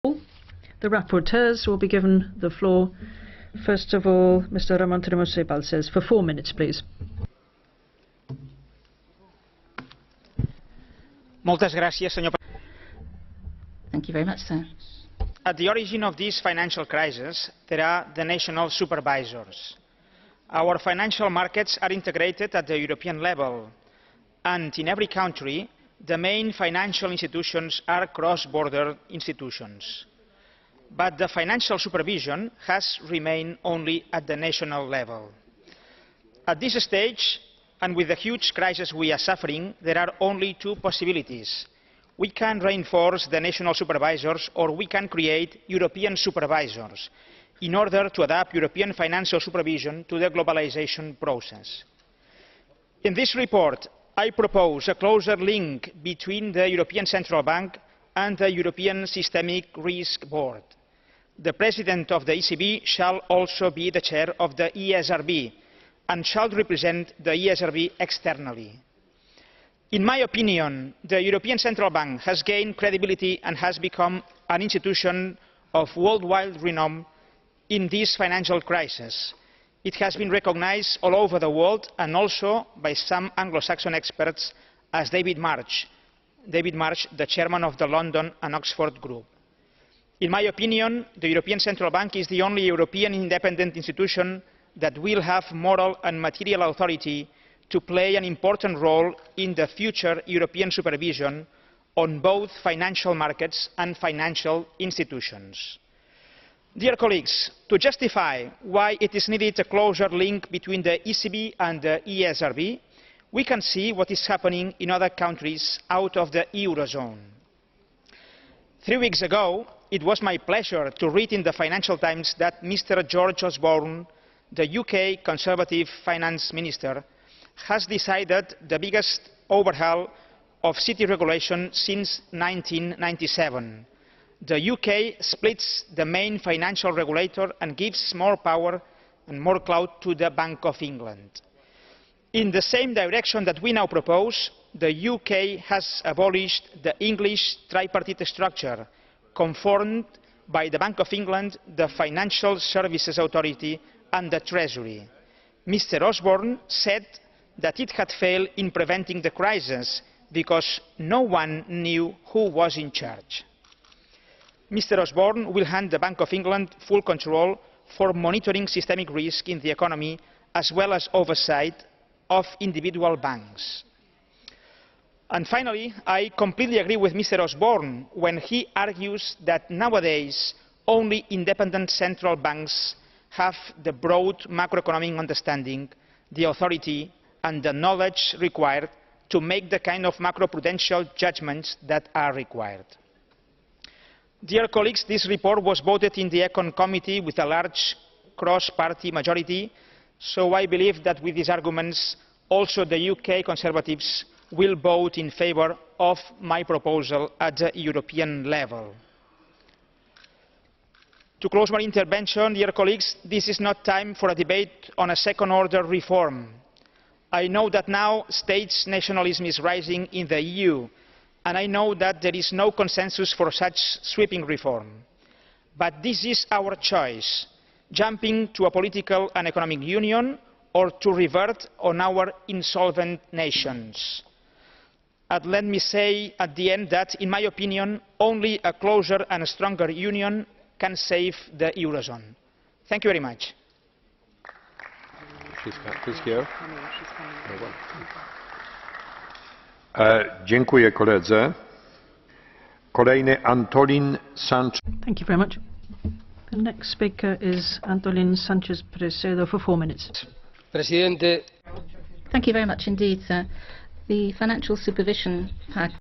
The rapporteurs will be given the floor. First of all, Mr. Ramon Tremosa says, for 4 minutes, please. Moltes gràcies, senyor. Thank you very much, sir. At the origin of this financial crisis, there are the national supervisors. Our financial markets are integrated at the European level, and in every country, the main financial institutions are cross-border institutions. But the financial supervision has remained only at the national level. At this stage, and with the huge crisis we are suffering, there are only two possibilities. We can reinforce the national supervisors, or we can create European supervisors in order to adapt European financial supervision to the globalization process. In this report, I propose a closer link between the European Central Bank and the European Systemic Risk Board. The President of the ECB shall also be the chair of the ESRB and shall represent the ESRB externally. In my opinion, the European Central Bank has gained credibility and has become an institution of worldwide renown in this financial crisis. It has been recognized all over the world and also by some Anglo-Saxon experts as David Marsh, the chairman of the London and Oxford Group. In my opinion, the European Central Bank is the only European independent institution that will have moral and material authority to play an important role in the future European supervision on both financial markets and financial institutions. Dear colleagues, to justify why it is needed a closer link between the ECB and the ESRB, we can see what is happening in other countries out of the Eurozone. 3 weeks ago, it was my pleasure to read in the Financial Times that Mr. George Osborne, the UK Conservative Finance Minister, has decided the biggest overhaul of city regulation since 1997. The UK splits the main financial regulator and gives more power and more clout to the Bank of England. In the same direction that we now propose, the UK has abolished the English tripartite structure, confirmed by the Bank of England, the Financial Services Authority and the Treasury. Mr. Osborne said that it had failed in preventing the crisis because no one knew who was in charge. Mr. Osborne will hand the Bank of England full control for monitoring systemic risk in the economy as well as oversight of individual banks. And finally, I completely agree with Mr. Osborne when he argues that nowadays only independent central banks have the broad macroeconomic understanding, the authority and the knowledge required to make the kind of macroprudential judgments that are required. Dear colleagues, this report was voted in the Econ Committee with a large cross-party majority, so I believe that with these arguments also the UK Conservatives will vote in favour of my proposal at the European level. To close my intervention, dear colleagues, this is not time for a debate on a second-order reform. I know that now states nationalism is rising in the EU, and I know that there is no consensus for such sweeping reform. But this is our choice, jumping to a political and economic union or to revert on our insolvent nations. And let me say at the end that, in my opinion, only a closer and a stronger union can save the Eurozone. Thank you very much. Dziękuję koledze. Kolejny Antolin Sanchez. Thank you very much. The next speaker is Antolin Sanchez Presedo for 4 minutes. Presidente. Thank you very much indeed, sir. The financial supervision package